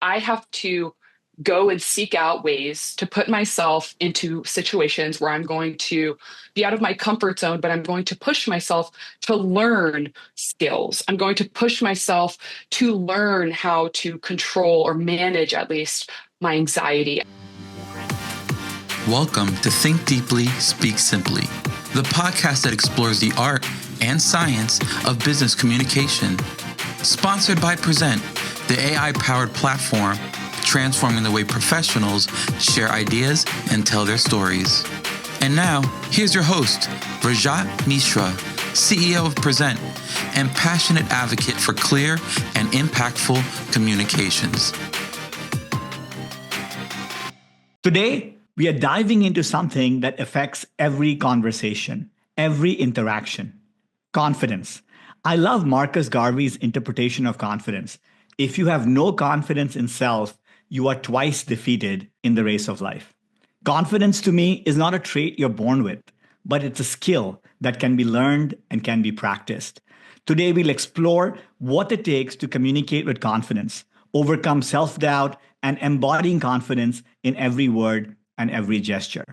I have to go and seek out ways to put myself into situations where I'm going to be out of my comfort zone, but I'm going to push myself to learn skills. I'm going to push myself to learn how to control or manage at least my anxiety. Welcome to Think Deeply, Speak Simply, the podcast that explores the art and science of business communication. Sponsored by Prezent, the AI-powered platform transforming the way professionals share ideas and tell their stories. And now, here's your host, Rajat Mishra, CEO of Prezent and passionate advocate for clear and impactful communications. Today, we are diving into something that affects every conversation, every interaction: confidence. I love Marcus Garvey's interpretation of confidence. If you have no confidence in self, you are twice defeated in the race of life. Confidence to me is not a trait you're born with, but it's a skill that can be learned and can be practiced. Today, we'll explore what it takes to communicate with confidence, overcome self-doubt, and embodying confidence in every word and every gesture.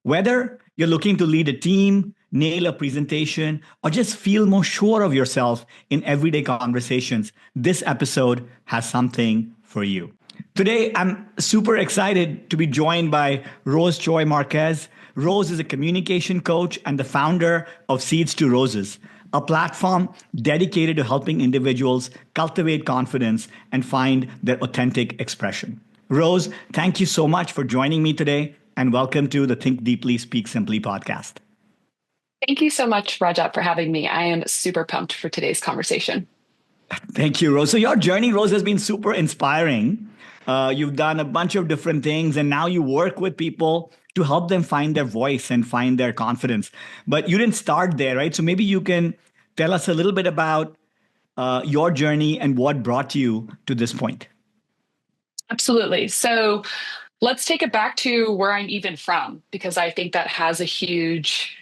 Whether you're looking to lead a team, nail a presentation, or just feel more sure of yourself in everyday conversations, this episode has something for you. Today, I'm super excited to be joined by Rose Choi Marques. Rose is a communication coach and the founder of Seeds to Roses, a platform dedicated to helping individuals cultivate confidence and find their authentic expression. Rose, thank you so much for joining me today, and welcome to the Think Deeply, Speak Simply podcast. Thank you so much, Rajat, for having me. I am super pumped for today's conversation. Thank you, Rose. So your journey, Rose, has been super inspiring. You've done a bunch of different things, and now you work with people to help them find their voice and find their confidence. But you didn't start there, right? So maybe you can tell us a little bit about your journey and what brought you to this point. Absolutely. So let's take it back to where I'm even from, because I think that has a huge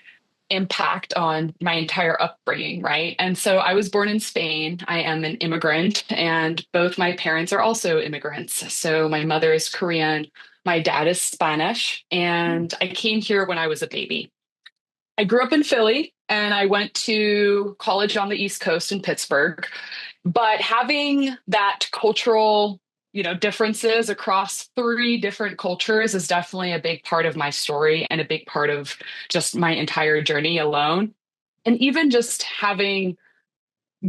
impact on my entire upbringing, right? And so I was born in Spain. I am an immigrant, and both my parents are also immigrants. So my mother is Korean, my dad is Spanish, and I came here when I was a baby. I grew up in Philly and I went to college on the East Coast in Pittsburgh. But having that cultural differences across three different cultures is definitely a big part of my story and a big part of just my entire journey alone. And even just having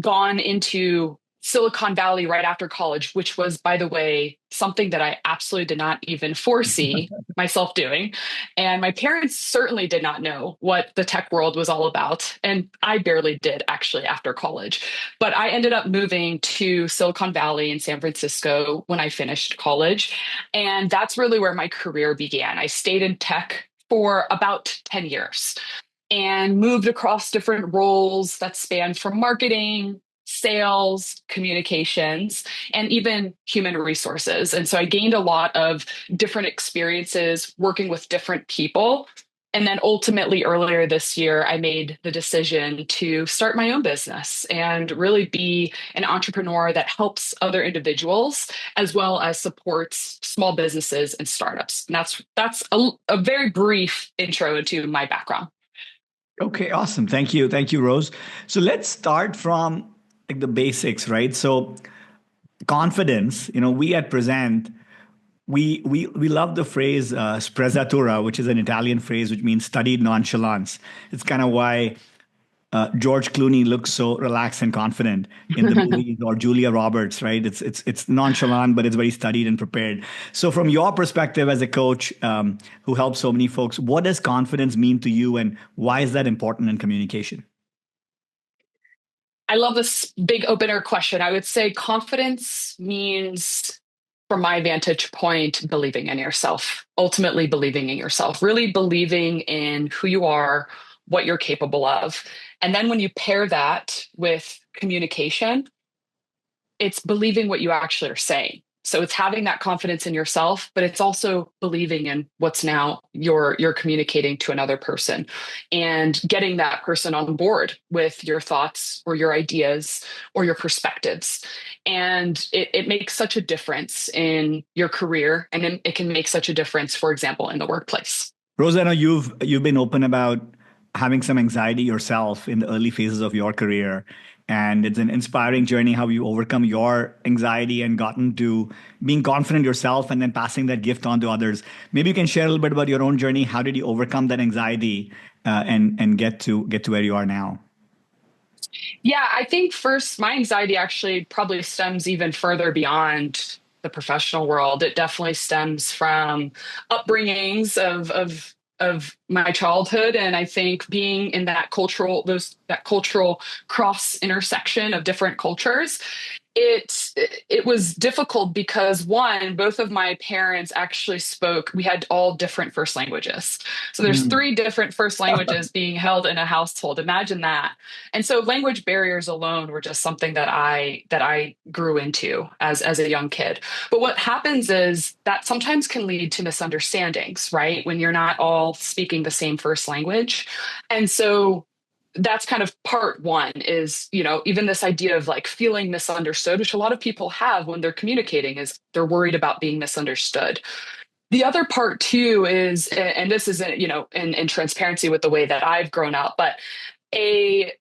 gone into Silicon Valley right after college, which was, by the way, something that I absolutely did not even foresee myself doing. And my parents certainly did not know what the tech world was all about. And I barely did actually after college. But I ended up moving to Silicon Valley in San Francisco when I finished college. And that's really where my career began. I stayed in tech for about 10 years and moved across different roles that spanned from marketing, sales, communications, and even human resources. And so I gained a lot of different experiences working with different people. And then ultimately, earlier this year, I made the decision to start my own business and really be an entrepreneur that helps other individuals as well as supports small businesses and startups. And that's a very brief intro into my background. Okay, awesome. Thank you. Thank you, Rose. So let's start from like the basics, right? So confidence, we at Present, we love the phrase sprezzatura, which is an Italian phrase which means studied nonchalance. It's kind of why George Clooney looks so relaxed and confident in the movies, or Julia Roberts, right? It's nonchalant, but it's very studied and prepared. So, from your perspective as a coach who helps so many folks, what does confidence mean to you, and why is that important in communication? I love this big opener question. I would say confidence means, from my vantage point, believing in yourself, ultimately believing in yourself, really believing in who you are, what you're capable of. And then when you pair that with communication, it's believing what you actually are saying. So it's having that confidence in yourself, but it's also believing in what's now you're communicating to another person and getting that person on board with your thoughts or your ideas or your perspectives. And it makes such a difference in your career, and it can make such a difference, for example, in the workplace. Rose, I know you've been open about having some anxiety yourself in the early phases of your career. And it's an inspiring journey how you overcome your anxiety and gotten to being confident yourself and then passing that gift on to others. Maybe you can share a little bit about your own journey. How did you overcome that anxiety and get to where you are now? Yeah, I think first, my anxiety actually probably stems even further beyond the professional world. It definitely stems from upbringings of my childhood, and I think being in that cultural cross intersection of different cultures, it it was difficult because one, both of my parents actually spoke, we had all different first languages. So there's Mm. three different first languages being held in a household. Imagine that. And so language barriers alone were just something that I grew into as a young kid. But what happens is that sometimes can lead to misunderstandings, right? When you're not all speaking the same first language. And so that's kind of part one is, even this idea of like feeling misunderstood, which a lot of people have when they're communicating, is they're worried about being misunderstood. The other part too is, and this isn't, in transparency with the way that I've grown up, but a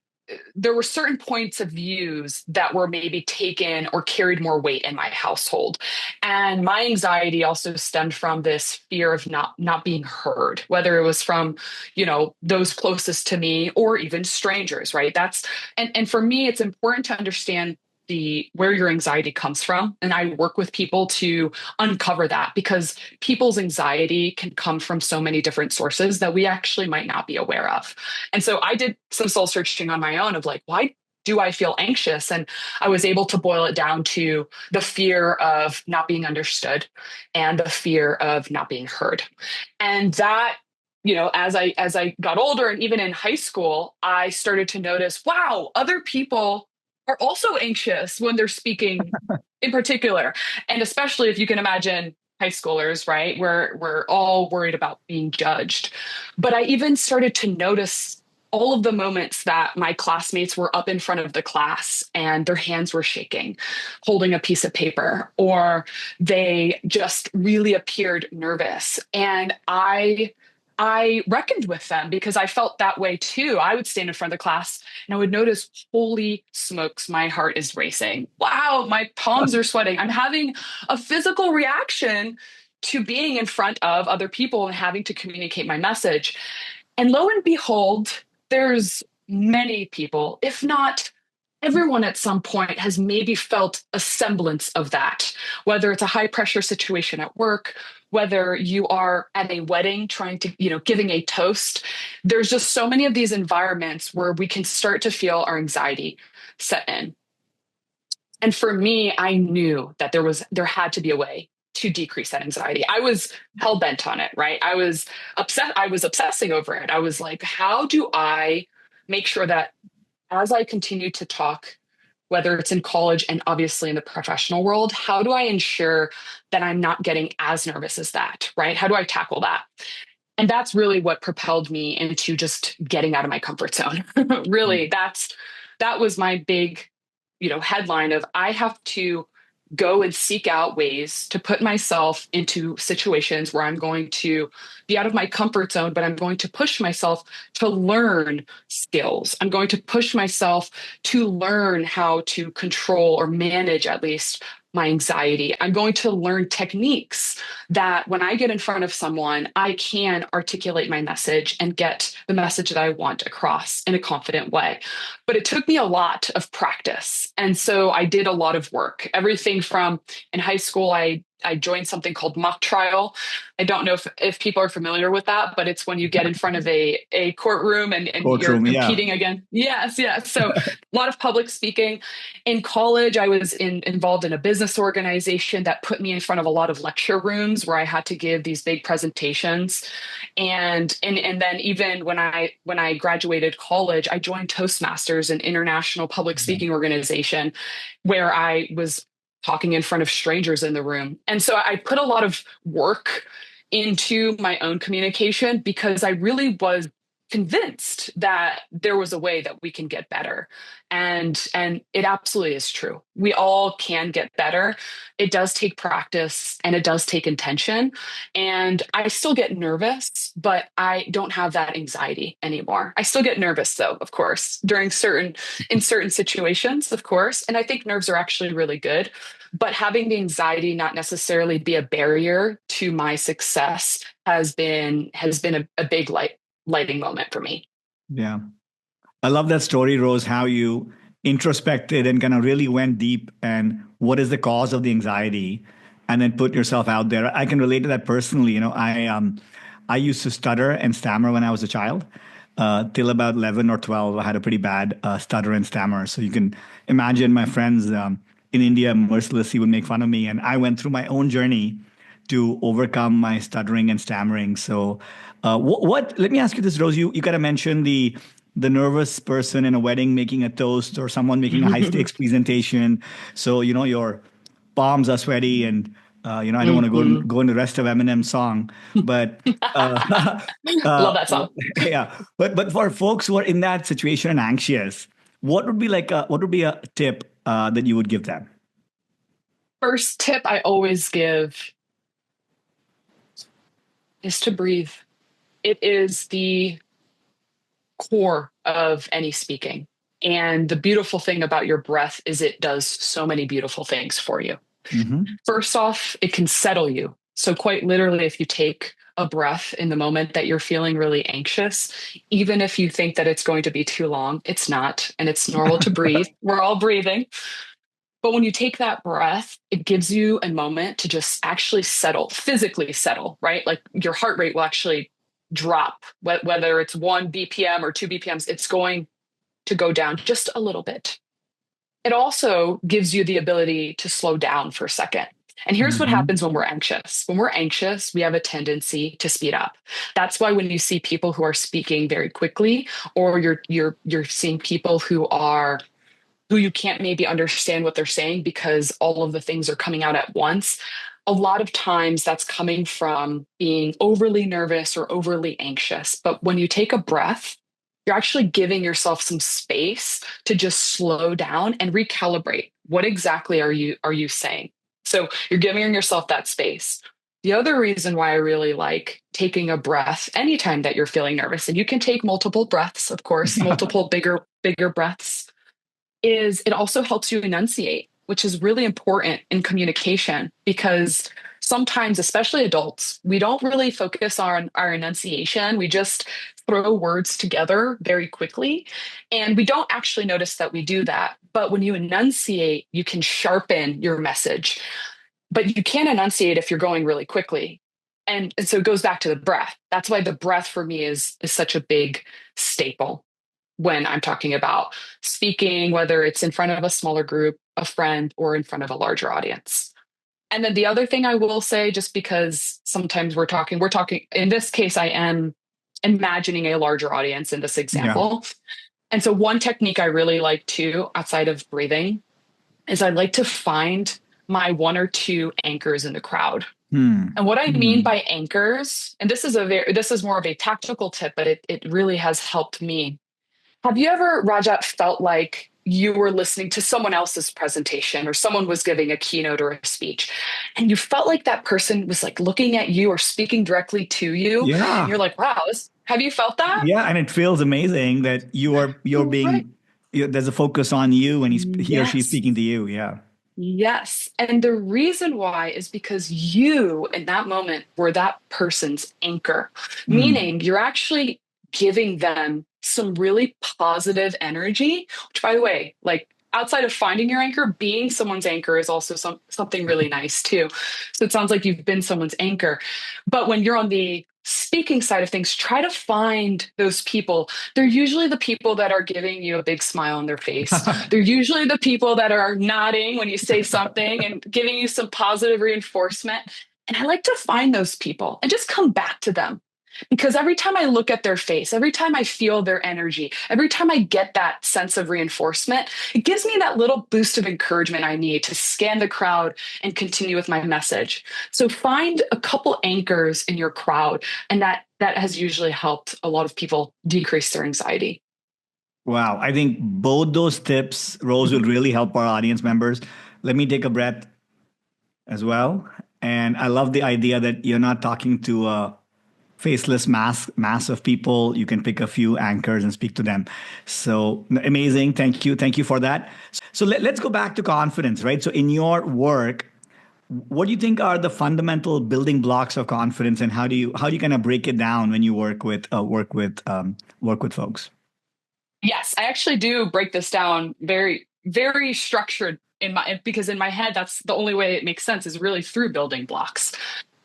there were certain points of views that were maybe taken or carried more weight in my household. And my anxiety also stemmed from this fear of not being heard, whether it was from, those closest to me or even strangers, right? And for me, it's important to understand the where your anxiety comes from. And I work with people to uncover that, because people's anxiety can come from so many different sources that we actually might not be aware of. And so I did some soul searching on my own of like, why do I feel anxious? And I was able to boil it down to the fear of not being understood and the fear of not being heard. And that, as I got older and even in high school, I started to notice, wow, other people are also anxious when they're speaking in particular. And especially if you can imagine high schoolers, right? We're all worried about being judged. But I even started to notice all of the moments that my classmates were up in front of the class and their hands were shaking, holding a piece of paper, or they just really appeared nervous. And I reckoned with them because I felt that way too. I would stand in front of the class and I would notice, holy smokes, my heart is racing. Wow, my palms are sweating. I'm having a physical reaction to being in front of other people and having to communicate my message. And lo and behold, there's many people, if not everyone at some point, has maybe felt a semblance of that, whether it's a high pressure situation at work, whether you are at a wedding trying to, giving a toast. There's just so many of these environments where we can start to feel our anxiety set in. And for me, I knew that there had to be a way to decrease that anxiety. I was hell bent on it, right? I was obsessing over it. I was like, how do I make sure that as I continue to talk, whether it's in college and obviously in the professional world, how do I ensure that I'm not getting as nervous as that, right? How do I tackle that? And that's really what propelled me into just getting out of my comfort zone. Really, that was my big, headline of I have to go and seek out ways to put myself into situations where I'm going to be out of my comfort zone, but I'm going to push myself to learn skills. I'm going to push myself to learn how to control or manage at least my anxiety. I'm going to learn techniques that when I get in front of someone, I can articulate my message and get the message that I want across in a confident way. But it took me a lot of practice. And so I did a lot of work. Everything from in high school, I joined something called mock trial. I don't know if people are familiar with that, but it's when you get in front of a courtroom and you're Courtroom, yeah. competing again. Yes, yes. So a lot of public speaking. In college, I was involved in a business organization that put me in front of a lot of lecture rooms where I had to give these big presentations. And then even when I graduated college, I joined Toastmasters, an international public speaking organization, where I was talking in front of strangers in the room. And so I put a lot of work into my own communication because I really was convinced that there was a way that we can get better. And it absolutely is true. We all can get better. It does take practice and it does take intention. And I still get nervous, but I don't have that anxiety anymore. I still get nervous though, of course, in certain situations, of course. And I think nerves are actually really good. But having the anxiety not necessarily be a barrier to my success has been a big lighting moment for me. Yeah. I love that story, Rose, how you introspected and kind of really went deep and what is the cause of the anxiety and then put yourself out there. I can relate to that personally. I used to stutter and stammer when I was a child. Till about 11 or 12, I had a pretty bad stutter and stammer. So you can imagine my friends in India mercilessly would make fun of me. And I went through my own journey to overcome my stuttering and stammering. So, let me ask you this, Rose. You kind of mentioned the nervous person in a wedding making a toast or someone making a high stakes presentation. So, your palms are sweaty and, I don't want to Mhm. go into the rest of Eminem's song, but, Love that song. yeah, but for folks who are in that situation and anxious, what would be a tip, that you would give them? First tip I always give is to breathe. It is the core of any speaking. And the beautiful thing about your breath is it does so many beautiful things for you. Hmm. First off, it can settle you. So, quite literally, if you take a breath in the moment that you're feeling really anxious, even if you think that it's going to be too long, it's not. And it's normal to breathe. We're all breathing. But when you take that breath, it gives you a moment to just actually settle, physically settle, right? Like your heart rate will actually drop, whether it's 1 BPM or 2 BPMs, it's going to go down just a little bit. It also gives you the ability to slow down for a second. And here's what Hmm. happens when we're anxious. When we're anxious, we have a tendency to speed up. That's why when you see people who are speaking very quickly, or you're seeing people who you can't maybe understand what they're saying because all of the things are coming out at once, a lot of times that's coming from being overly nervous or overly anxious. But when you take a breath, you're actually giving yourself some space to just slow down and recalibrate. What exactly are you saying? So you're giving yourself that space. The other reason why I really like taking a breath anytime that you're feeling nervous, and you can take multiple breaths, of course, multiple bigger breaths, is it also helps you enunciate, which is really important in communication because sometimes, especially adults, we don't really focus on our enunciation. We just throw words together very quickly, and we don't actually notice that we do that. But when you enunciate, you can sharpen your message, but you can't enunciate if you're going really quickly. And so it goes back to the breath. That's why the breath for me is such a big staple when I'm talking about speaking, whether it's in front of a smaller group, a friend, or in front of a larger audience. And then the other thing I will say, just because sometimes we're talking, in this case, I am imagining a larger audience in this Yeah. example. And so one technique I really like too, outside of breathing, is I like to find my one or two anchors in the crowd. Hmm. And what I mean Hmm. by anchors, and this is more of a tactical tip, but it really has helped me. Have you ever, Rajat, felt like you were listening to someone else's presentation or someone was giving a keynote or a speech, and you felt like that person was like looking at you or speaking directly to you? And Yeah. you're like, wow, have you felt that? Yeah, and it feels amazing that you're Right. being there's a focus on you and he or she's Yes. speaking to you. Yeah. Yes. And the reason why is because you, in that moment, were that person's anchor, Hmm. meaning you're actually giving them some really positive energy, which, by the way, like outside of finding your anchor, being someone's anchor is also something really nice too. So it sounds like you've been someone's anchor. But when you're on the speaking side of things, try to find those people. They're usually the people that are giving you a big smile on their face. They're usually the people that are nodding when you say something and giving you some positive reinforcement. And I like to find those people and just come back to them. Because every time I look at their face, every time I feel their energy, every time I get that sense of reinforcement, it gives me that little boost of encouragement I need to scan the crowd and continue with my message. So find a couple anchors in your crowd, and that has usually helped a lot of people decrease their anxiety. Wow. I think both those tips, Rose, will really help our audience members. Let me take a breath as well. And I love the idea that you're not talking to a faceless mass of people. You can pick a few anchors and speak to them. So amazing. Thank you. Thank you for that. So let's go back to confidence, right? So in your work, what do you think are the fundamental building blocks of confidence, and how do you kind of break it down when you work with folks? Yes, I actually do break this down very, very structured because in my head, that's the only way it makes sense is really through building blocks,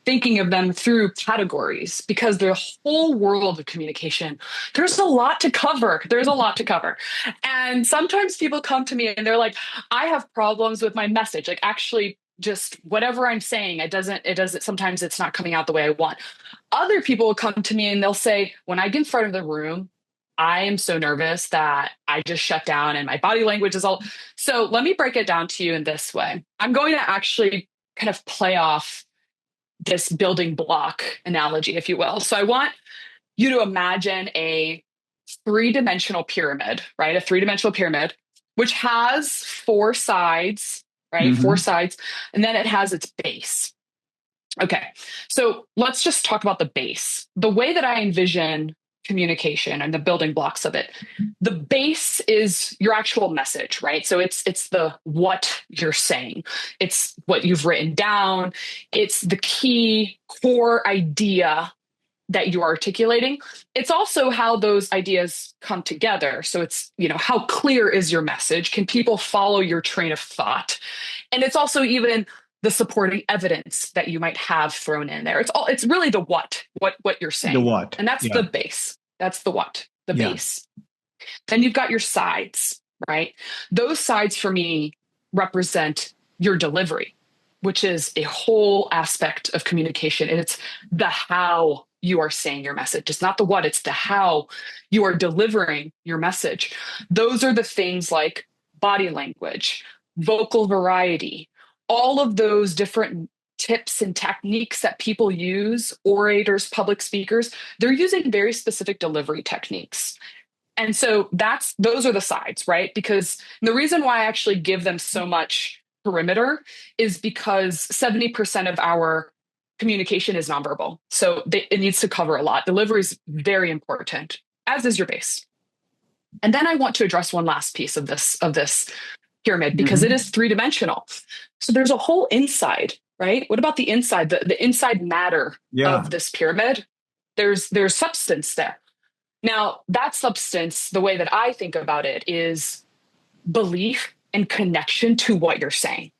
thinking of them through categories because the whole world of communication, there's a lot to cover. There's a lot to cover. And sometimes people come to me and they're like, I have problems with my message. Like actually just whatever I'm saying, it doesn't, sometimes it's not coming out the way I want. Other people will come to me and they'll say, when I get in front of the room, I am so nervous that I just shut down and my body language is all. So let me break it down to you in this way. I'm going to actually kind of play off this building block analogy, if you will. So I want you to imagine a three-dimensional pyramid, right? A three-dimensional pyramid, which has four sides, right? Four Mm-hmm. sides. And then it has its base. Okay. So let's just talk about the base. The way that I envision communication and the building blocks of it. The base is your actual message, right? So it's the what you're saying. It's what you've written down. It's the key core idea that you're articulating. It's also how those ideas come together. So it's, how clear is your message? Can people follow your train of thought? And it's also even the supporting evidence that you might have thrown in there. It's really the what you're The saying. what? And that's the Yeah. base. That's the what, the Yeah. base. Then you've got your sides, right? Those sides for me represent your delivery, which is a whole aspect of communication. And it's the how you are saying your message. It's not the what, it's the how you are delivering your message. Those are the things like body language, vocal variety, all of those different tips and techniques that people use, orators, public speakers, they're using very specific delivery techniques. And so those are the sides, right? Because the reason why I actually give them so much perimeter is because 70% of our communication is nonverbal. So it needs to cover a lot. Delivery is very important, as is your base. And then I want to address one last piece of this pyramid because it Mm-hmm. is three-dimensional. So there's a whole inside, right? What about the inside, the inside matter Yeah. of this pyramid? There's substance there. Now, that substance, the way that I think about it is belief and connection to what you're saying.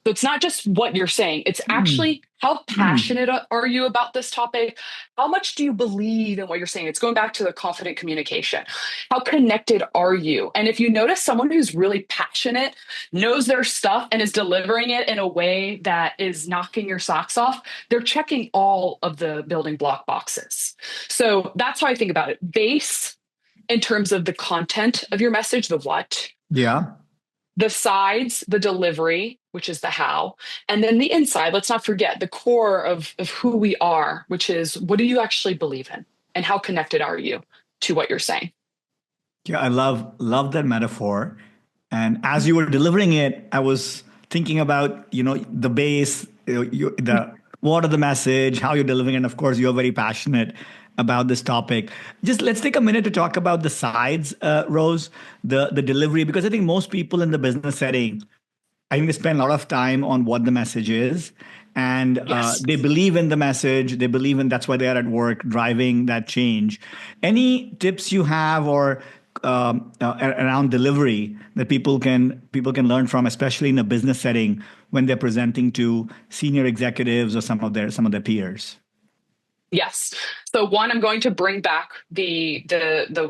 So it's not just what you're saying, it's Mm. actually how Mm. passionate are you about this topic? How much do you believe in what you're saying? It's going back to the confident communication. How connected are you? And if you notice someone who's really passionate, knows their stuff, and is delivering it in a way that is knocking your socks off, they're checking all of the building block boxes. So that's how I think about it. Base in terms of the content of your message, the what, Yeah. the sides, the delivery, which is the how, and then the inside. Let's not forget the core of who we are, which is what do you actually believe in and how connected are you to what you're saying? Yeah, I love that metaphor. And as you were delivering it, I was thinking about the base, the what of the message, how you're delivering, and of course you're very passionate about this topic. Just let's take a minute to talk about the sides, Rose, the delivery, because I think most people in the business setting, I think they spend a lot of time on what the message is, and Yes. they believe in the message. They believe in that's why they are at work driving that change. Any tips you have or around delivery that people can learn from, especially in a business setting when they're presenting to senior executives or some of their peers? Yes. So one, I'm going to bring back the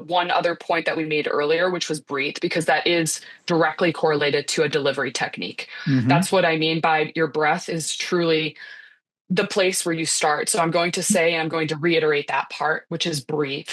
one other point that we made earlier, which was breathe, because that is directly correlated to a delivery technique. Mm-hmm. That's what I mean by your breath is truly the place where you start. So I'm going to say, and I'm going to reiterate that part, which is breathe.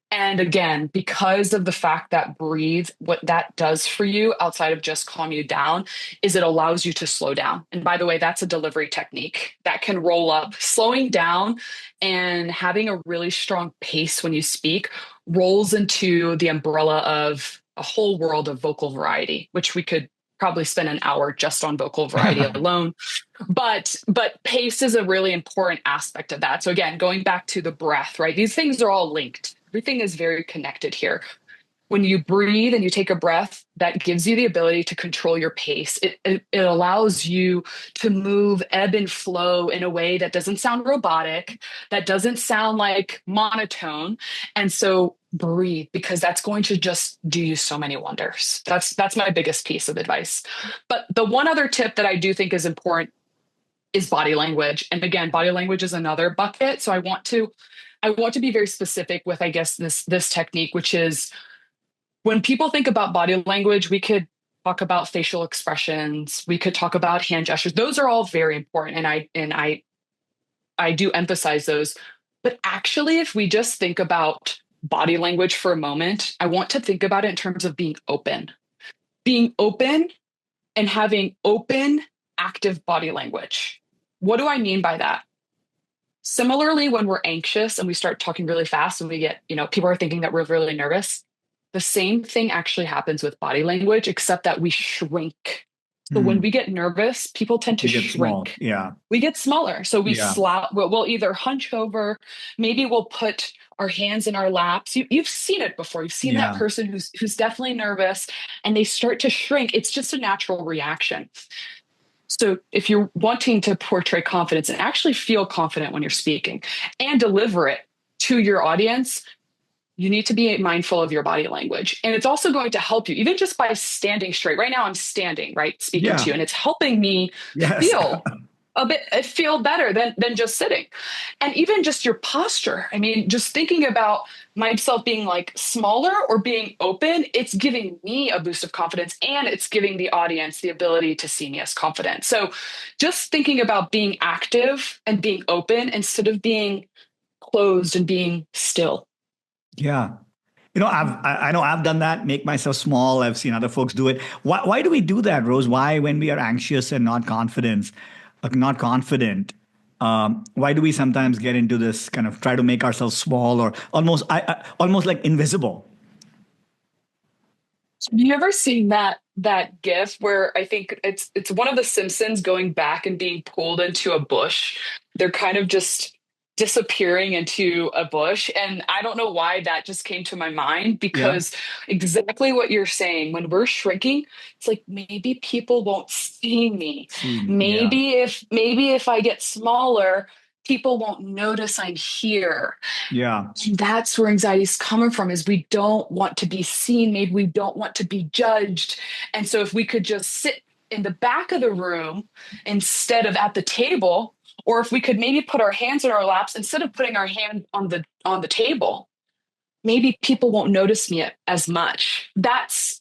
And again, because of the fact that breathe, what that does for you outside of just calm you down is it allows you to slow down. And by the way, that's a delivery technique that can roll up. Slowing down and having a really strong pace when you speak rolls into the umbrella of a whole world of vocal variety, which we could probably spend an hour just on vocal variety alone. But pace is a really important aspect of that. So again, going back to the breath, right? These things are all linked. Everything is very connected here. When you breathe and you take a breath, that gives you the ability to control your pace. It allows you to move, ebb and flow in a way that doesn't sound robotic, that doesn't sound like monotone. And so breathe, because that's going to just do you so many wonders. That's my biggest piece of advice. But the one other tip that I do think is important is body language. And again, body language is another bucket. So I want to be very specific with, I guess, this technique, which is when people think about body language, we could talk about facial expressions, we could talk about hand gestures. Those are all very important. And I do emphasize those. But actually, if we just think about body language for a moment, I want to think about it in terms of being open and having open, active body language. What do I mean by that? Similarly, when we're anxious and we start talking really fast and we get, people are thinking that we're really nervous. The same thing actually happens with body language, except that we shrink. So when we get nervous, people tend to You get small. shrink. Yeah. We get smaller. So we Yeah. slouch. We'll either hunch over, maybe we'll put our hands in our laps. You've seen it before. You've seen that Yeah. person who's definitely nervous and they start to shrink. It's just a natural reaction. So if you're wanting to portray confidence and actually feel confident when you're speaking and deliver it to your audience, you need to be mindful of your body language. And it's also going to help you, even just by standing straight. Right now, I'm standing, right, speaking to Yeah. you, and it's helping me Yes. feel better than just sitting. And even just your posture. I mean, just thinking about myself being like smaller or being open, it's giving me a boost of confidence and it's giving the audience the ability to see me as confident. So just thinking about being active and being open instead of being closed and being still. Yeah. I know I've done that, make myself small. I've seen other folks do it. Why do we do that, Rose? Why, when we are anxious and not confident, why do we sometimes get into this kind of try to make ourselves small or almost like invisible? Have you ever seen that gif where I think it's one of the Simpsons going back and being pulled into a bush? They're kind of just disappearing into a bush. And I don't know why that just came to my mind Yeah. because exactly what you're saying, when we're shrinking, it's like maybe people won't see me. See me. Yeah. Maybe if I get smaller, people won't notice I'm here. Yeah. And that's where anxiety is coming from is we don't want to be seen. Maybe we don't want to be judged. And so if we could just sit in the back of the room instead of at the table, or if we could maybe put our hands in our laps instead of putting our hand on the table, maybe people won't notice me as much. That's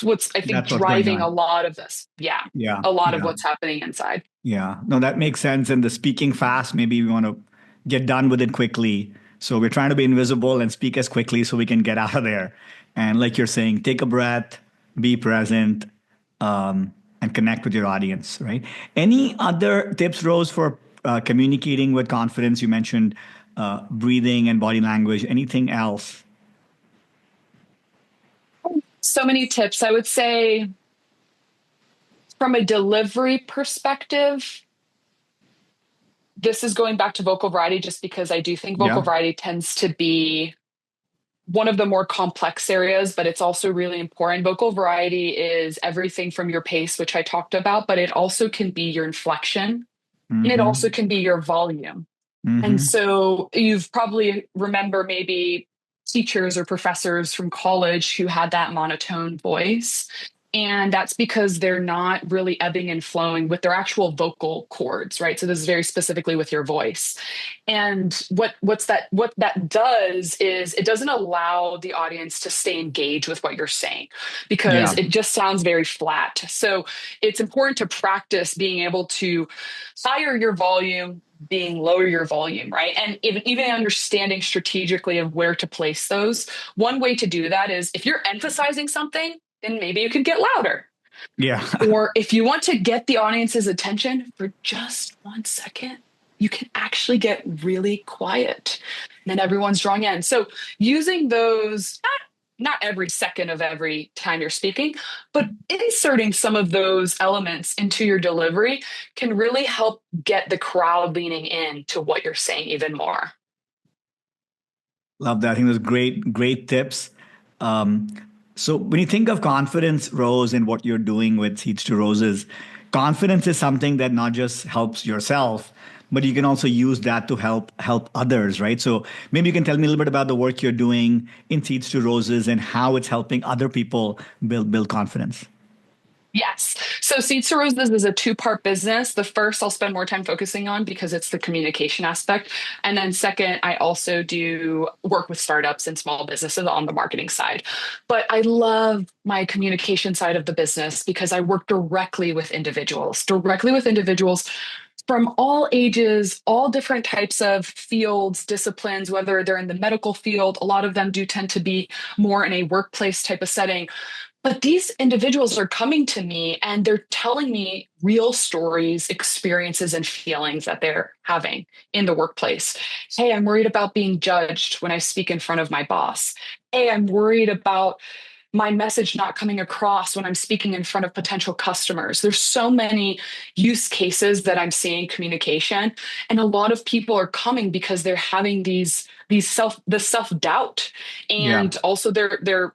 what's I think That's what's going driving a on. lot of this. Yeah. Yeah. A lot of Yeah. what's happening inside. Yeah. No, that makes sense. And the speaking fast, maybe we want to get done with it quickly. So we're trying to be invisible and speak as quickly so we can get out of there. And like you're saying, take a breath, be present, and connect with your audience, right? Any other tips, Rose, for communicating with confidence? You mentioned breathing and body language. Anything else? So many tips. I would say from a delivery perspective, this is going back to vocal variety just because I do think vocal Yeah. variety tends to be one of the more complex areas, but it's also really important. Vocal variety is everything from your pace, which I talked about, but it also can be your inflection and it also Mm-hmm. can be your volume. And Mm-hmm. so you've probably remember maybe teachers or professors from college who had that monotone voice. And that's because they're not really ebbing and flowing with their actual vocal cords, right? So this is very specifically with your voice. And what that does is it doesn't allow the audience to stay engaged with what you're saying because Yeah. it just sounds very flat. So it's important to practice being able to higher your volume, being lower your volume, right? And even understanding strategically of where to place those. One way to do that is if you're emphasizing something, then maybe you could get louder. Yeah. Or if you want to get the audience's attention for just 1 second, you can actually get really quiet. And then everyone's drawing in. So using those, not every second of every time you're speaking, but inserting some of those elements into your delivery can really help get the crowd leaning in to what you're saying even more. Love that. I think those great tips. Um, so when you think of confidence, Rose, and what you're doing with Seeds to Roses, confidence is something that not just helps yourself, but you can also use that to help others, right? So maybe you can tell me a little bit about the work you're doing in Seeds to Roses and how it's helping other people build confidence. Yes. So Seeds to Roses is a two-part business. The first I'll spend more time focusing on because it's the communication aspect. And then second, I also do work with startups and small businesses on the marketing side. But I love my communication side of the business because I work directly with individuals from all ages, all different types of fields, disciplines, whether they're in the medical field, a lot of them do tend to be more in a workplace type of setting. But these individuals are coming to me and they're telling me real stories, experiences, and feelings that they're having in the workplace. Hey, I'm worried about being judged when I speak in front of my boss. Hey, I'm worried about my message not coming across when I'm speaking in front of potential customers. There's so many use cases that I'm seeing communication, and a lot of people are coming because they're having the self-doubt, Yeah. and also they're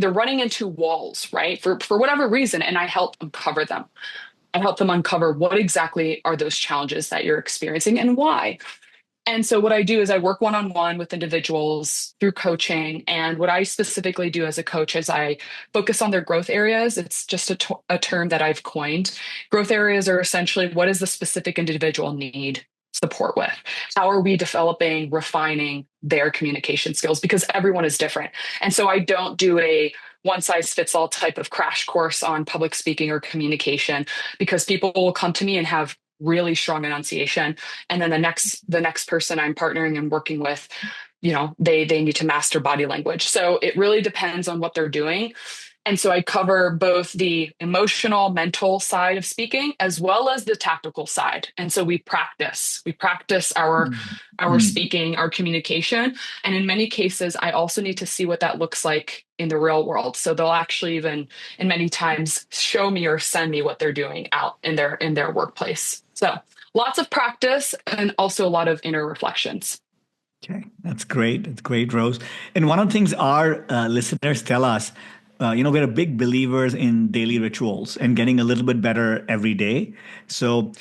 running into walls, right? For whatever reason, and I help uncover them. I help them uncover what exactly are those challenges that you're experiencing and why. And so what I do is I work one-on-one with individuals through coaching. And what I specifically do as a coach is I focus on their growth areas. It's just a term that I've coined. Growth areas are essentially what does the specific individual need support with? How are we developing, refining their communication skills? Because everyone is different. And so I don't do a one size fits all type of crash course on public speaking or communication because people will come to me and have really strong enunciation, and then the next person I'm partnering and working with, they need to master body language. So it really depends on what they're doing. And so I cover both the emotional, mental side of speaking as well as the tactical side. And so we practice our Mm. speaking, our communication. And in many cases, I also need to see what that looks like in the real world. So they'll actually even, in many times, show me or send me what they're doing out in their workplace. So lots of practice and also a lot of inner reflections. Okay, that's great. That's great, Rose. And one of the things our listeners tell us, we're big believers in daily rituals and getting a little bit better every day. So,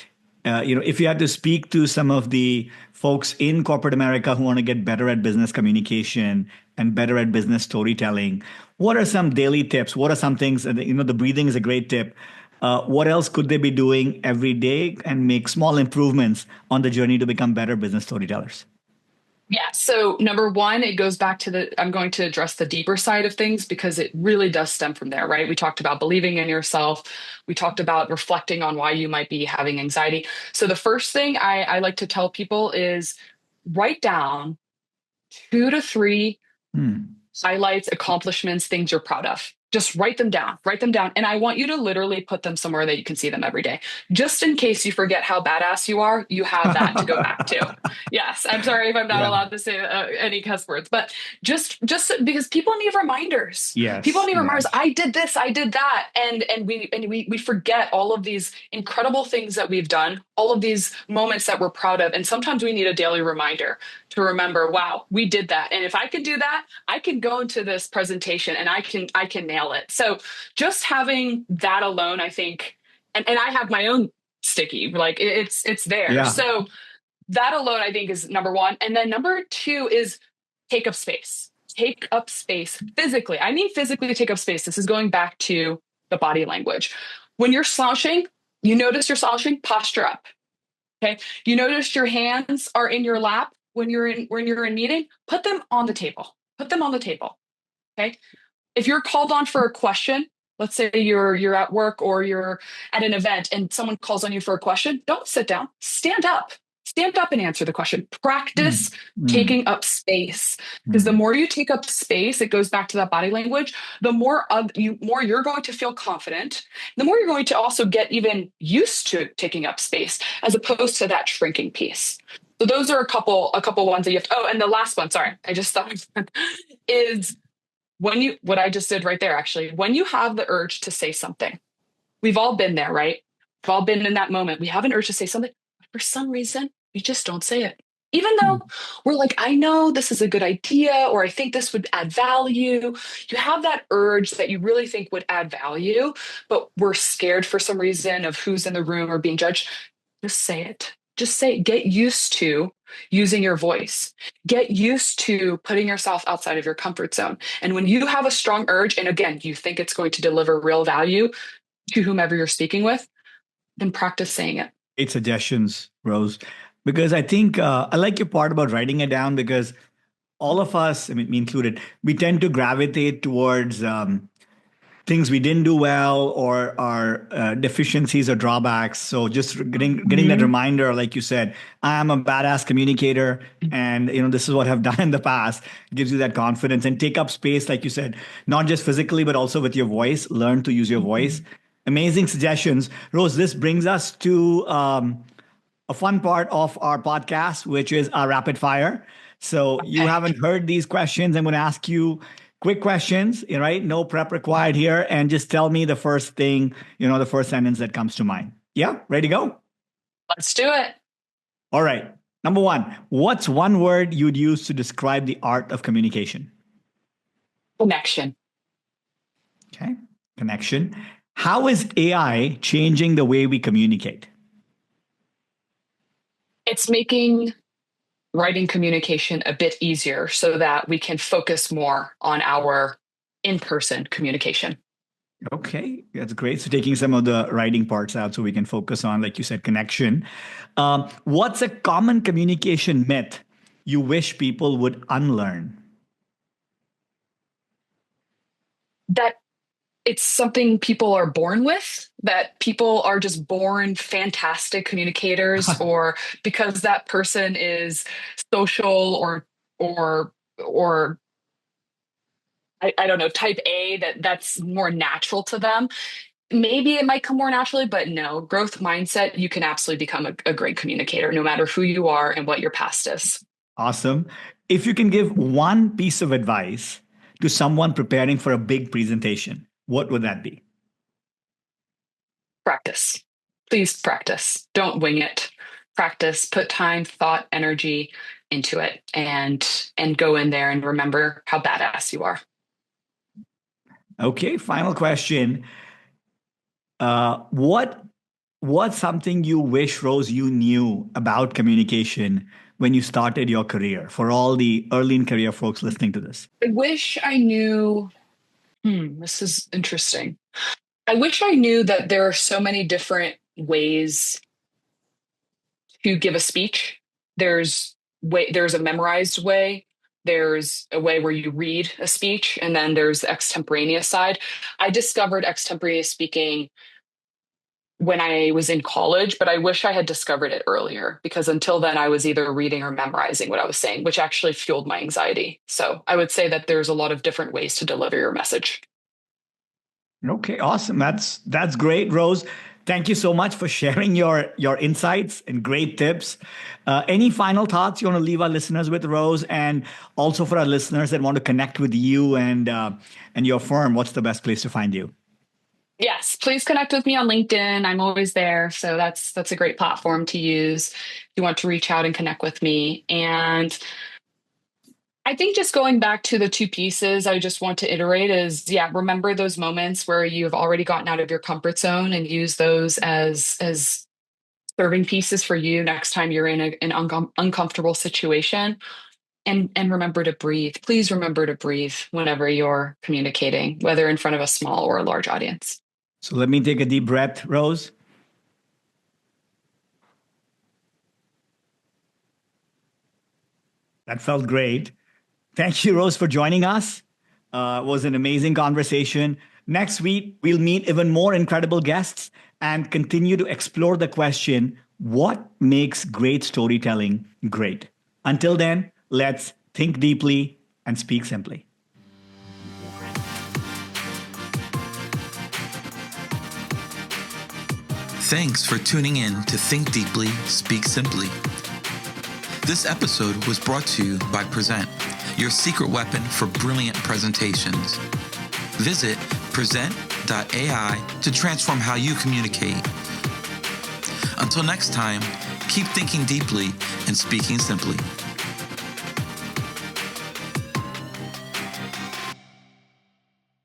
if you had to speak to some of the folks in corporate America who want to get better at business communication and better at business storytelling, what are some daily tips? What are some things? The breathing is a great tip. What else could they be doing every day and make small improvements on the journey to become better business storytellers? Yeah. So number one, it goes back to I'm going to address the deeper side of things because it really does stem from there, right? We talked about believing in yourself. We talked about reflecting on why you might be having anxiety. So the first thing I like to tell people is write down 2 to 3 Hmm. highlights, accomplishments, things you're proud of. Just write them down, write them down. And I want you to literally put them somewhere that you can see them every day. Just in case you forget how badass you are, you have that to go back to. Yes, I'm sorry if I'm not Yeah. allowed to say any cuss words, but just because people need reminders. People Yes. need reminders. Yes. I did this, I did that, and we forget all of these incredible things that we've done, all of these moments that we're proud of, and sometimes we need a daily reminder to remember, wow, we did that. And if I can do that, I can go into this presentation and I can nail it. So just having that alone, I think, and I have my own sticky, like it's there. Yeah. So that alone, I think, is number one. And then number two is take up space. Take up space physically. I mean physically take up space. This is going back to the body language. When you're slouching, you notice you're slouching, posture up. Okay. You notice your hands are in your lap when you're in meeting, put them on the table. Put them on the table. Okay. If you're called on for a question, Let's say you're at work or you're at an event and someone calls on you for a question. Don't sit down. Stand up. Stand up and answer the question. Mm, Practice mm, taking up space because the mm. more you take up space, it goes back to that body language. The more you're going to feel confident. The more you're going to also get even used to taking up space, as opposed to that shrinking piece. So those are a couple ones that you have to, oh, and the last one, sorry, I just thought of one, is what I just did right there, actually, when you have the urge to say something, we've all been there, right? We've all been in that moment. We have an urge to say something. For some reason, we just don't say it. Even though we're like, I know this is a good idea, or I think this would add value. You have that urge that you really think would add value, but we're scared for some reason of who's in the room or being judged. Just say it. Just say it. Get used to using your voice. Get used to putting yourself outside of your comfort zone. And when you have a strong urge, and again, you think it's going to deliver real value to whomever you're speaking with, then practice saying it. Great suggestions, Rose. Because I think I like your part about writing it down because all of us, I mean, me included, we tend to gravitate towards things we didn't do well or our deficiencies or drawbacks. So just getting that Mhm. reminder, like you said, I'm a badass communicator, and this is what I've done in the past. Gives you that confidence and take up space, like you said, not just physically but also with your voice. Learn to use your voice. Mhm. Amazing suggestions, Rose. This brings us to a fun part of our podcast, which is our rapid fire. So you Okay. haven't heard these questions. I'm going to ask you quick questions, right? No prep required here. And just tell me the first thing, the first sentence that comes to mind. Yeah, ready to go? Let's do it. All right. Number one, what's one word you'd use to describe the art of communication? Connection. Okay. Connection. How is AI changing the way we communicate? It's making writing communication a bit easier so that we can focus more on our in-person communication. Okay, that's great. So taking some of the writing parts out so we can focus on, like you said, connection. What's a common communication myth you wish people would unlearn? That it's something people are born with, that people are just born fantastic communicators, or because that person is social or or I don't know, type A, that's more natural to them. Maybe it might come more naturally, but no, growth mindset, you can absolutely become a great communicator no matter who you are and what your past is. Awesome. If you can give one piece of advice to someone preparing for a big presentation, what would that be? Practice. Please practice. Don't wing it. Practice, put time, thought, energy into it, and go in there and remember how badass you are. Okay, final question. What's something you wish, Rose, you knew about communication when you started your career? For all the early in career folks listening to this. I wish I knew, this is interesting. I wish I knew that there are so many different ways to give a speech. There's a memorized way. There's a way where you read a speech, and then there's the extemporaneous side. I discovered extemporaneous speaking when I was in college, but I wish I had discovered it earlier because until then I was either reading or memorizing what I was saying, which actually fueled my anxiety. So I would say that there's a lot of different ways to deliver your message. Okay, awesome. That's great, Rose. Thank you so much for sharing your insights and great tips. Any final thoughts you want to leave our listeners with, Rose, and also for our listeners that want to connect with you and your firm? What's the best place to find you? Yes, please connect with me on LinkedIn. I'm always there. So that's a great platform to use if you want to reach out and connect with me. And I think just going back to the two pieces, I just want to iterate is, yeah, remember those moments where you've already gotten out of your comfort zone and use those as serving pieces for you next time you're in an uncomfortable situation. And remember to breathe. Please remember to breathe whenever you're communicating, whether in front of a small or a large audience. So let me take a deep breath, Rose. That felt great. Thank you, Rose, for joining us. It was an amazing conversation. Next week, we'll meet even more incredible guests and continue to explore the question, what makes great storytelling great? Until then, let's think deeply and speak simply. Thanks for tuning in to Think Deeply, Speak Simply. This episode was brought to you by Prezent, your secret weapon for brilliant presentations. Visit Prezent.ai to transform how you communicate. Until next time, keep thinking deeply and speaking simply.